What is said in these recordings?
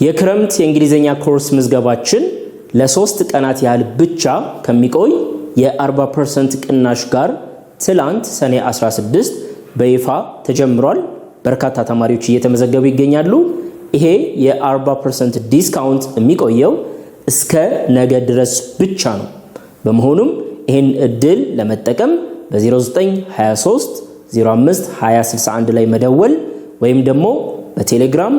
የክረምት የእንግሊዘኛ ኮርስ ምዝገባችን ለሶስት ቀናት ያህል ብቻ ከሚቆይ የ40% ቅናሽ ጋር ትላንት ሰኔ 16 በይፋ ተጀምሯል። በርካታ ተማሪዎች እየተመዘገቡ ይገኛሉ። ይሄ የ40% ዲስካውንት የሚቆየው እስከ ነገ ድረስ ብቻ ነው። በመሆኑም ይሄን እድል ለመጠቀም በ0923 05 2061 ላይ መደወል ወይም ደግሞ በቴሌግራም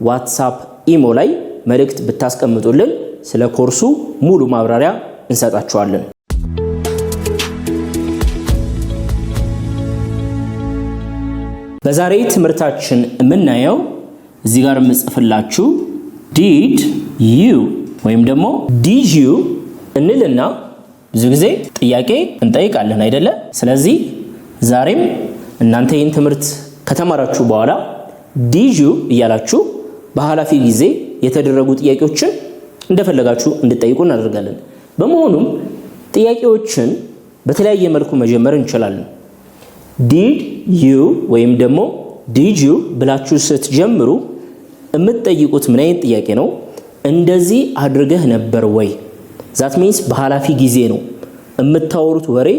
ዋትስአፕ ኢሞ ላይ መልእክት ብታስቀምጡልን ስለ ኮርሱ ሙሉ ማብራሪያ እንሰጣችኋለን። በዛሬ ትምህርታችን የምናየው እዚህ ጋር የምጽፍላችሁ did you ወይም ደግሞ did you እንልና ብዙ ጊዜ ጥያቄ እንጠይቃለን አይደለ? ስለዚህ ዛሬም እናንተ ይህን ትምህርት ከተማራችሁ በኋላ did you እያላችሁ በኃላፊ ጊዜ የተደረጉ ጥያቄዎችን እንደፈለጋችሁ እንድትጠይቁ እናደርጋለን። በመሆኑም ጥያቄዎችን በተለያየ መልኩ መጀመር እንችላለን። did you ወይም ደግሞ did you ብላችሁ ስትጀምሩ የምትጠይቁት ምን አይነት ጥያቄ ነው? እንደዚህ አድርገህ ነበር ወይ? that means በኃላፊ ጊዜ ነው የምታወሩት ወሬ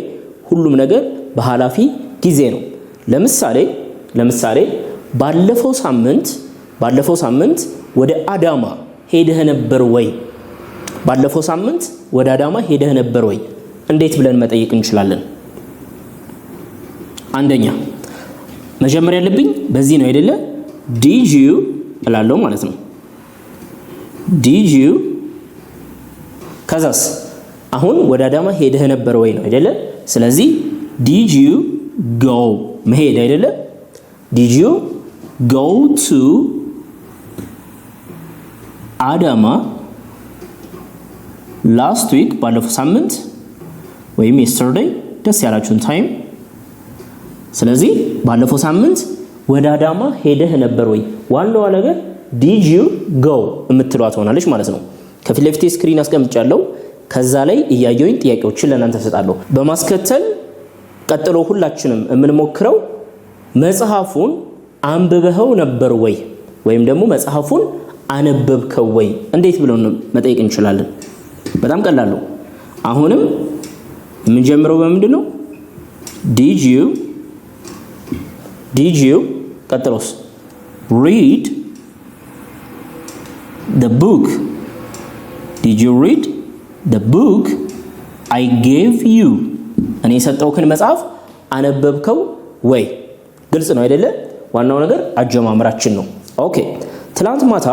ሁሉም ነገር በኃላፊ ጊዜ ነው። ለምሳሌ ባለፈው ሳምንት ወደ አዳማ ሄደህ ነበር ወይ? ባለፈው ሳምንት ወደ አዳማ ሄደህ ነበር ወይ? እንዴት ብለን መጠየቅ እንችላለን? አንደኛ መጀመሪያ ያለብኝ በዚህ ነው አይደለ? did you እላለሁ ማለት ነው። did you ከዛስ አሁን ወደ አዳማ ሄደህ ነበር ወይ ነው አይደለ? ስለዚህ did you go መሄድ አይደለ? did you go to አዳማ last week ባለፈው ሳምንት ወይም yesterday ደስ ያላችሁን ታይም። ስለዚህ ባለፈው ሳምንት ወደ አዳማ ሄደህ ነበር ወይ? ዋናው ነገር did you go የምትሏት ሆናለች ማለት ነው። ከፊት ለፊት ስክሪን አስቀምጫለሁ። ከዛ ላይ እያየሁኝ ጥያቄዎችን ለእናንተ ሰጣለሁ። በማስከተል ቀጥሎ ሁላችንም የምንሞክረው መጽሐፉን አንብበኸው ነበር ወይ ወይም ደግሞ መጽሐፉን አነበብከው ወይ? እንዴት ብለን መጠየቅ እንችላለን? በጣም ቀላል ነው። አሁንም የምንጀምረው በምንድነው? did you ቀጥሎስ read the book. did you read the book I gave you? እኔ የሰጠውክን መጽሐፍ አነበብከው ወይ? ግልጽ ነው አይደለ? ዋናው ነገር አጀማምራችን ነው። ኦኬ ትላንት ማታ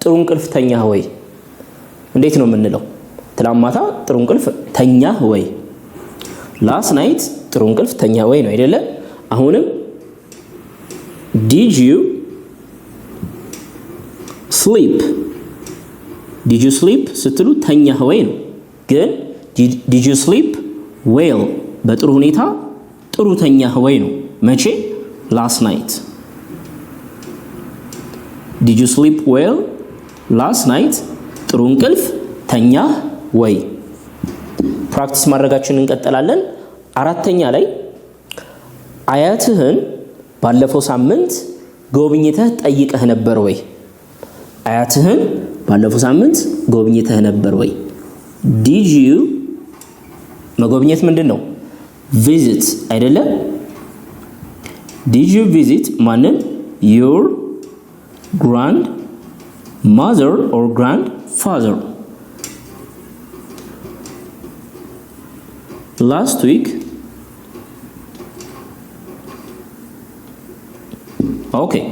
ጥሩ እንቅልፍ ተኛህ ወይ? እንዴት ነው የምንለው? ትላንት ማታ ጥሩ እንቅልፍ ተኛህ ወይ? last night ጥሩ እንቅልፍ ተኛህ ወይ ነው አይደለ? አሁንም did you sleep? did you sleep ስትሉ ተኛህ ወይ ነው። ግን did you sleep well በጥሩ ሁኔታ ጥሩ ተኛህ ወይ ነው። መቼ? last night. did you sleep well last night ጥሩ እንቅልፍ ተኛህ ወይ? ፕራክቲስ ማድረጋችንን እንቀጥላለን። አራተኛ ላይ አያትህን ባለፈው ሳምንት ጎብኝተህ ጠይቀህ ነበር ወይ? አያትህን ባለፈው ሳምንት ጎብኝተህ ነበር ወይ? did you መጎብኘት ምንድነው? visit አይደለ? did you visit ማንን? your grandmother or grandfather last week? okay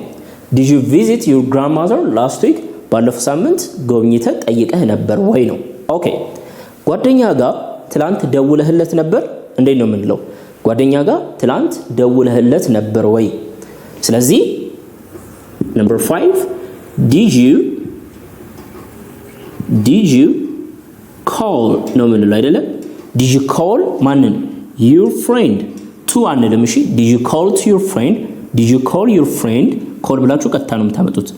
did you visit your grandmother last week? ባለፈው ሳምንት ጎብኝተህ ጠይቀህ ነበር ወይ ነው። ኦኬ ጓደኛ ጋር ትላንት ደውለህለት ነበር? እንዴት ነው የምንለው? ጓደኛ ጋር ትላንት ደውለህለት ነበር ወይ? ስለዚህ number 5 did you call ነው የምንለው አይደለ? did you call ማንን? your friend to አንልም። እሺ did you call to your friend? did you call your friend? call ብላችሁ ቀጥታ ነው የምታመጡት።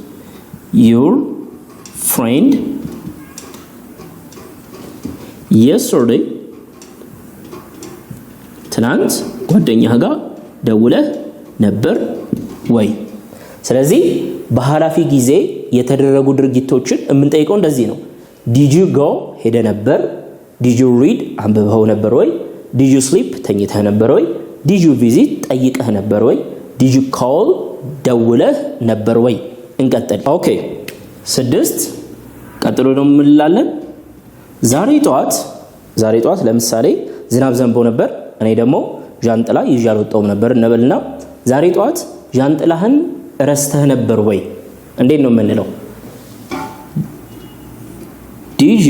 your friend yesterday ትናንት ጓደኛህ ጋር ደውለህ ነበር ወይ? ስለዚህ በኃላፊ ጊዜ የተደረጉ ድርጊቶችን የምንጠይቀው እንደዚህ ነው። did you go ሄደ ነበር? did you read አንብበው ነበር ወይ? did you sleep ተኝተህ ነበር ወይ? did you visit ጠይቀህ ነበር ወይ? did you call ደውለህ ነበር ወይ? እንቀጥል። ኦኬ 6 ቀጥሎ ደግሞ ምን እንላለን? ዛሬ ጧት ለምሳሌ ዝናብ ዘንቦ ነበር፣ እኔ ደግሞ ጃንጥላ ይዤ አልወጣሁም ነበር እንበልና ዛሬ ጧት ጃንጥላህን ረስተህ ነበር ወይ? እንዴት ነው የምንለው? did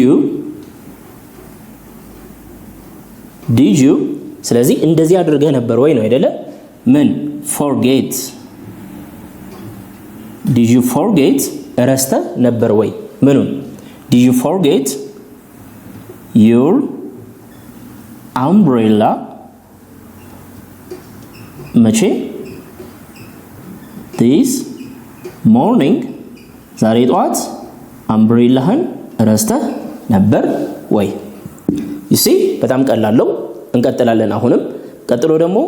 you ስለዚህ እንደዚህ አድርገህ ነበር ወይ ነው አይደለ? ምን forget did you forget ረስተህ ነበር ወይ? ምኑን? did you forget your umbrella መቼ? this morning ዛሬ ጧት አምብሬላህን ረስተህ ነበር ወይ? you see በጣም ቀላል ነው። እንቀጥላለን። አሁንም ቀጥሎ ደግሞ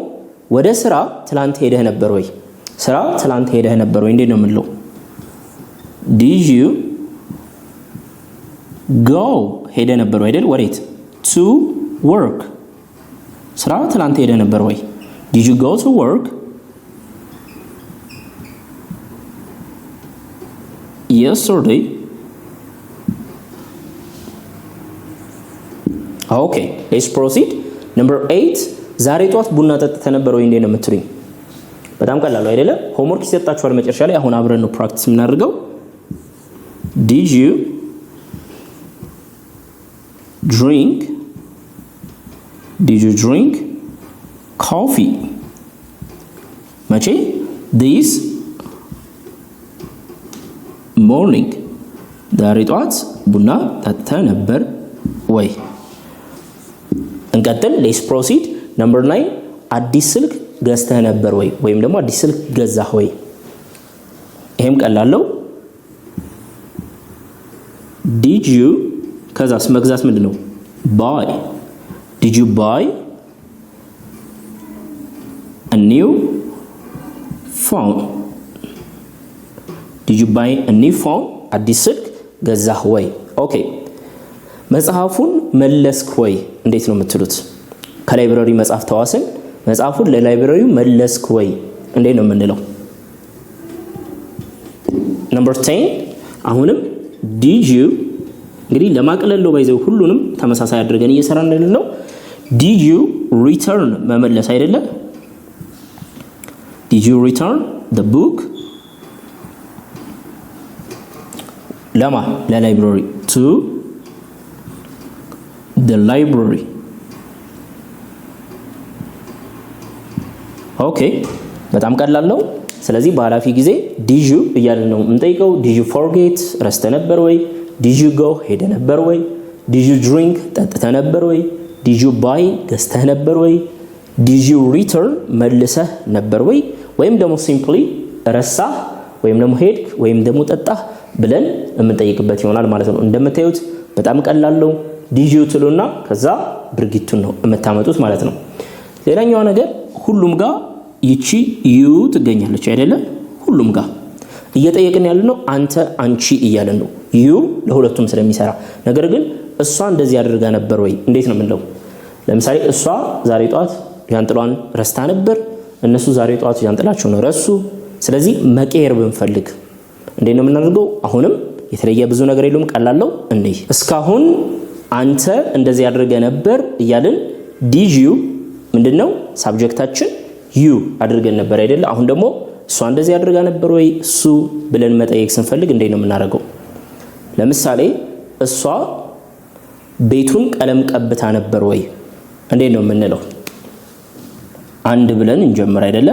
ወደ ስራ ትላንት ሄደህ ነበር ወይ? ስራ ትላንት ሄደህ ነበር ወይ? እንዴት ነው የምንለው? did you go ሄደህ ነበር ወይ አይደል? ወዴት? to work ስራ ትላንት ሄደህ ነበር ወይ? did you go to work yesterday? okay, let's proceed. number 8 ዛሬ ጧት ቡና ጠጥተህ ነበር ወይ? እንዴት ነው የምትሉኝ? በጣም ቀላል ነው አይደለ? ሆምወርክ ይሰጣችኋል መጨረሻ ላይ። አሁን አብረን ነው ፕራክቲስ የምናደርገው። did you drink coffee መቼ? this morning ዛሬ ጧት ቡና ጠጥተህ ነበር ወይ? እንቀጥል። let's proceed. number 9 አዲስ ስልክ ገዝተህ ነበር ወይ? ወይም ደግሞ አዲስ ስልክ ገዛህ ወይ? ይሄም ቀላል ነው። did you ከዛስ መግዛት ምንድነው? buy did you buy a new phone? did you buy a new phone? አዲስ ስልክ ገዛህ ወይ? ኦኬ መጽሐፉን መለስክ ወይ? እንዴት ነው የምትሉት? ከላይብረሪ መጽሐፍ ተዋስን መጽሐፉን ለላይብረሪው መለስክ ወይ? እንዴት ነው የምንለው? number 10 አሁንም did you እንግዲህ ለማቅለል ነው ባይዘው ሁሉንም ተመሳሳይ አድርገን እየሰራን ነው። did you return መመለስ አይደለም? did you return the book ለማ ለላይብረሪ to the library? ኦኬ በጣም ቀላል ነው። ስለዚህ በኃላፊ ጊዜ did you እያልን ነው የምንጠይቀው። did you forget ረስተህ ነበር ወይ? did you go ሄደህ ነበር ወይ? did you drink ጠጥተህ ነበር ወይ? did you buy ገዝተህ ነበር ወይ? did you return መልሰህ ነበር ወይ? ወይም ደግሞ simply ረሳህ ወይም ደግሞ ሄድክ ወይም ደግሞ ጠጣህ ብለን የምንጠይቅበት ይሆናል ማለት ነው። እንደምታዩት በጣም ቀላል ነው። did you ትሉና ከዛ ድርጊቱን ነው የምታመጡት ማለት ነው። ሌላኛው ነገር ሁሉም ጋር ይቺ you ትገኛለች አይደለ? ሁሉም ጋር እየጠየቅን ያለነው አንተ አንቺ እያለን ነው you ለሁለቱም ስለሚሰራ። ነገር ግን እሷ እንደዚህ አድርጋ ነበር ወይ? እንዴት ነው የምንለው? ለምሳሌ እሷ ዛሬ ጧት ጃንጥሏን ረስታ ነበር፣ እነሱ ዛሬ ጧት ጃንጥላቸውን ረሱ። ስለዚህ መቀየር ብንፈልግ እንዴት ነው የምናደርገው? አሁንም የተለየ ብዙ ነገር የለውም፣ ቀላል ነው። እንዴ እስካሁን አንተ እንደዚህ አድርገ ነበር እያልን did you ምንድነው ሳብጀክታችን you አድርገን ነበር አይደለ? አሁን ደግሞ እሷ እንደዚህ አድርጋ ነበር ወይ እሱ ብለን መጠየቅ ስንፈልግ እንዴት ነው የምናደርገው? ለምሳሌ እሷ ቤቱን ቀለም ቀብታ ነበር ወይ? እንዴት ነው የምንለው? አንድ ብለን እንጀምር አይደለ?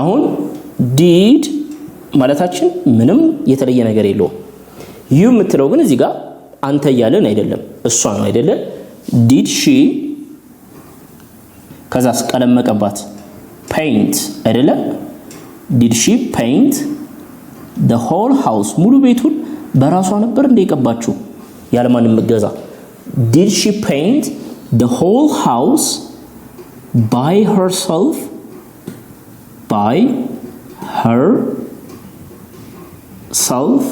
አሁን did ማለታችን ምንም የተለየ ነገር የለውም። you የምትለው ግን እዚህ ጋር አንተ እያለን አይደለም፣ እሷ ነው አይደለ? did she ከዛስ ቀለም መቀባት paint አይደለ? did she paint the whole house ሙሉ ቤቱን በራሷ ነበር እንደ የቀባችው ያለ ማንም እገዛ? did she paint the whole house by herself? by herself ሰልፍ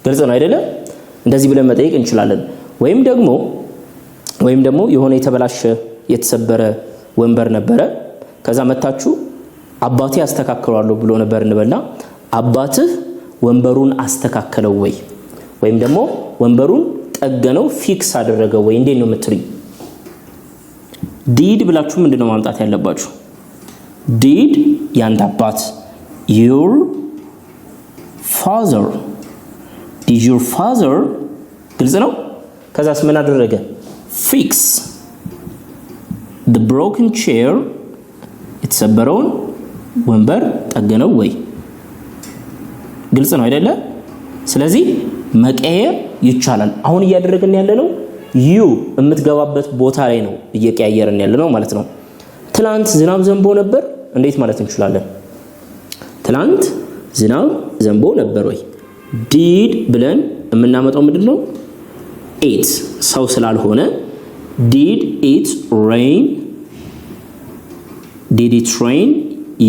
ግልጽ ነው አይደለ? እንደዚህ ብለን መጠየቅ እንችላለን። ወይም ደግሞ የሆነ የተበላሸ የተሰበረ ወንበር ነበረ። ከዛ መታችሁ አባቴ አስተካክሏለሁ ብሎ ነበር እንበልና አባትህ ወንበሩን አስተካከለው ወይ? ወይም ደግሞ ወንበሩን ጠገነው ፊክስ አደረገው ወይ? እንዴት ነው የምትሉኝ? ዲድ ብላችሁ ምንድነው ማምጣት ያለባችሁ? ዲድ ያንተ አባት your father did your father ግልጽ ነው። ከዛስ ምን አደረገ? fix the broken chair የተሰበረውን ወንበር ጠገነው ወይ? ግልጽ ነው አይደለ? ስለዚህ መቀየር ይቻላል። አሁን እያደረግን ያለነው ዩ የምትገባበት ቦታ ላይ ነው እየቀያየርን ያለነው ማለት ነው። ትላንት ዝናብ ዘንቦ ነበር እንዴት ማለት እንችላለን? ትላንት ዝናብ ዘንቦ ነበር ወይ? ዲድ ብለን የምናመጣው ምንድነው? ኢት ሰው ስላልሆነ ዲድ ኢት ሬን did it rain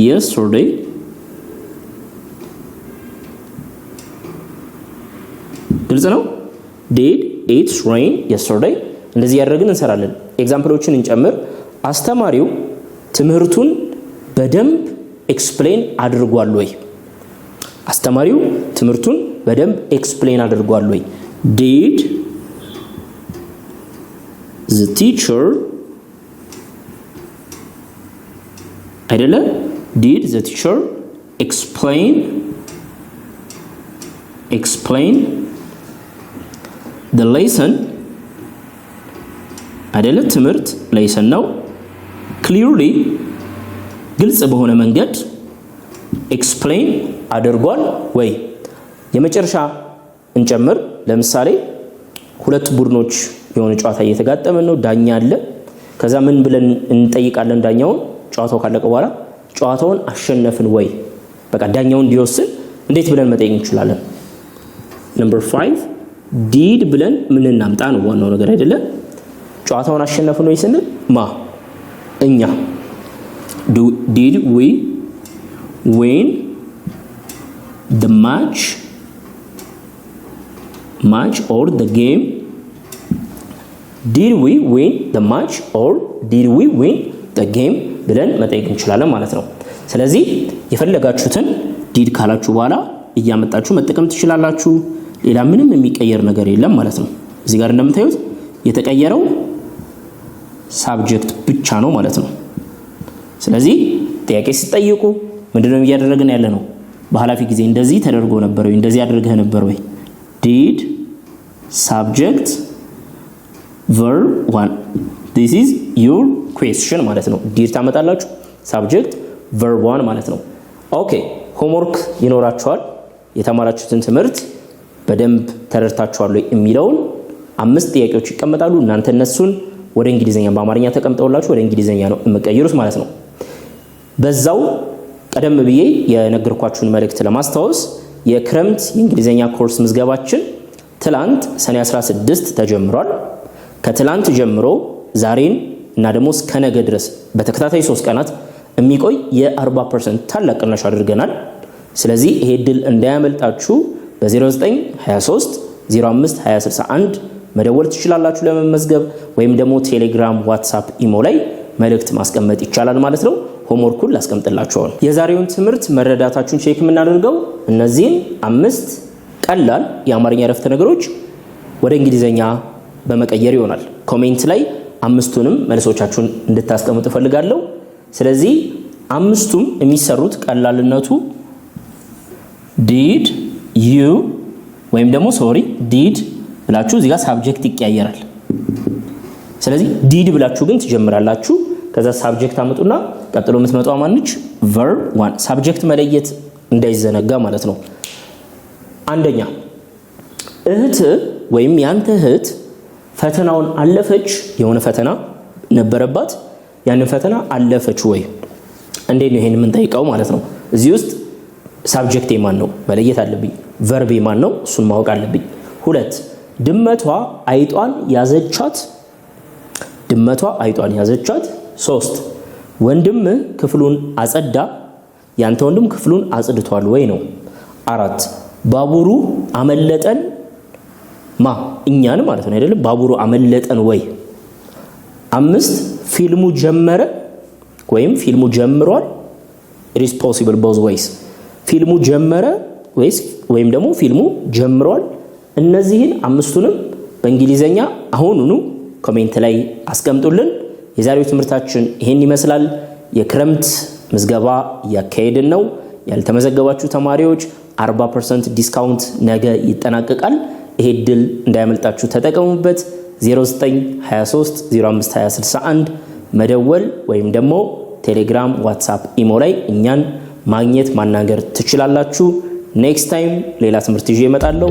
yesterday? ግልጽ ነው። did it rain yesterday? እንደዚህ ያደረግን እንሰራለን። ኤግዛምፕሎችን እንጨምር። አስተማሪው ትምህርቱን በደንብ ኤክስፕሌን አድርጓል ወይ? አስተማሪው ትምህርቱን በደንብ ኤክስፕሌን አድርጓል ወይ? did the teacher አይደለ? did the teacher explain the lesson? አይደለ? ትምህርት lesson ነው። clearly ግልጽ በሆነ መንገድ explain አድርጓል ወይ? የመጨረሻ እንጨምር። ለምሳሌ ሁለት ቡድኖች የሆነ ጨዋታ እየተጋጠመ ነው። ዳኛ አለ። ከዛ ምን ብለን እንጠይቃለን ዳኛውን? ጨዋታው ካለቀ በኋላ ጨዋታውን አሸነፍን ወይ? በቃ ዳኛውን እንዲወስን እንዴት ብለን መጠየቅ እንችላለን? ነምበር 5 ዲድ ብለን ምን እናምጣ ነው ዋናው ነገር አይደለ? ጨዋታውን አሸነፍን ወይ ስንል እኛ did we win the match or the game? did we win the match or did we win the game ብለን መጠየቅ እንችላለን ማለት ነው። ስለዚህ የፈለጋችሁትን ዲድ ካላችሁ በኋላ እያመጣችሁ መጠቀም ትችላላችሁ። ሌላ ምንም የሚቀየር ነገር የለም ማለት ነው። እዚህ ጋር እንደምታዩት የተቀየረው ሳብጀክት ብቻ ነው ማለት ነው። ስለዚህ ጥያቄ ሲጠይቁ ምንድነው እያደረግን ያለ ነው? በኋላፊ ጊዜ እንደዚህ ተደርጎ ነበር ወይ? እንደዚህ አድርገህ ነበር ወይ? did subject verb 1 this is your question ማለት ነው። ዲድ ታመጣላችሁ subject verb 1 ማለት ነው። ኦኬ ሆምወርክ ይኖራችኋል። የተማራችሁትን ትምህርት በደንብ ተረድታችኋል የሚለውን 5 ጥያቄዎች ይቀመጣሉ። እናንተ እነሱን ወደ እንግሊዘኛ በአማርኛ ተቀምጠውላችሁ ወደ እንግሊዘኛ ነው የምትቀይሩት ማለት ነው። በዛው ቀደም ብዬ የነገርኳችሁን መልእክት ለማስታወስ የክረምት የእንግሊዘኛ ኮርስ ምዝገባችን ትላንት ሰኔ 16 ተጀምሯል። ከትላንት ጀምሮ ዛሬን እና ደግሞ እስከ ነገ ድረስ በተከታታይ 3 ቀናት የሚቆይ የ40% ታላቅ ቅናሽ አድርገናል። ስለዚህ ይሄ ድል እንዳያመልጣችሁ በ0923 05 2061 መደወል ትችላላችሁ ለመመዝገብ፣ ወይም ደግሞ ቴሌግራም፣ ዋትስአፕ፣ ኢሞ ላይ መልእክት ማስቀመጥ ይቻላል ማለት ነው። ሆምወርኩን ላስቀምጥላችሁ። የዛሬውን ትምህርት መረዳታችሁን ቼክ የምናደርገው እነዚህን 5 ቀላል የአማርኛ ረፍተ ነገሮች ወደ እንግሊዘኛ በመቀየር ይሆናል። ኮሜንት ላይ 5ቱንም መልሶቻችሁን እንድታስቀምጡ ፈልጋለሁ። ስለዚህ 5ቱም የሚሰሩት ቀላልነቱ did you ወይም ደግሞ did ብላችሁ እዚህ ጋር ሳብጀክት ይቀያየራል። ስለዚህ did ብላችሁ ግን ትጀምራላችሁ። ከዛ ሳብጀክት አመጡና ቀጥሎ የምትመጣው ማንች verb 1 ሳብጀክት መለየት እንዳይዘነጋ ማለት ነው። አንደኛ እህት ወይም ያንተ እህት ፈተናውን አለፈች። የሆነ ፈተና ነበረባት፣ ያንን ፈተና አለፈች ወይ? እንዴት ነው ይሄን የምንጠይቀው ማለት ነው። እዚህ ውስጥ ሳብጀክት የማን ነው መለየት አለብኝ። ቨርብ የማን ነው እሱን ማወቅ አለብኝ። 2 ድመቷ አይጧን ያዘቻት። ድመቷ አይጧን ያዘቻት። 3 ወንድም ክፍሉን አጸዳ። ያንተ ወንድም ክፍሉን አጽድቷል ወይ ነው። 4 ባቡሩ አመለጠን እኛን ማለት ነው አይደለም ባቡሩ አመለጠን ወይ 5 ፊልሙ ጀመረ ወይም ፊልሙ ጀምሯል it is possible both ways ፊልሙ ጀመረ ወይም ደግሞ ፊልሙ ጀምሯል እነዚህን አምስቱንም በእንግሊዘኛ አሁኑኑ ኮሜንት ላይ አስቀምጡልን የዛሬው ትምህርታችን ይሄን ይመስላል የክረምት ምዝገባ ያካሄድን ነው ያልተመዘገባችሁ ተማሪዎች 40% ዲስካውንት ነገ ይጠናቀቃል ይሄ ድል እንዳያመልጣችሁ ተጠቀሙበት 0923 052061 መደወል ወይም ደግሞ ቴሌግራም ዋትስአፕ ኢሞ ላይ እኛን ማግኘት ማናገር ትችላላችሁ ኔክስት ታይም ሌላ ትምህርት ይዤ እመጣለሁ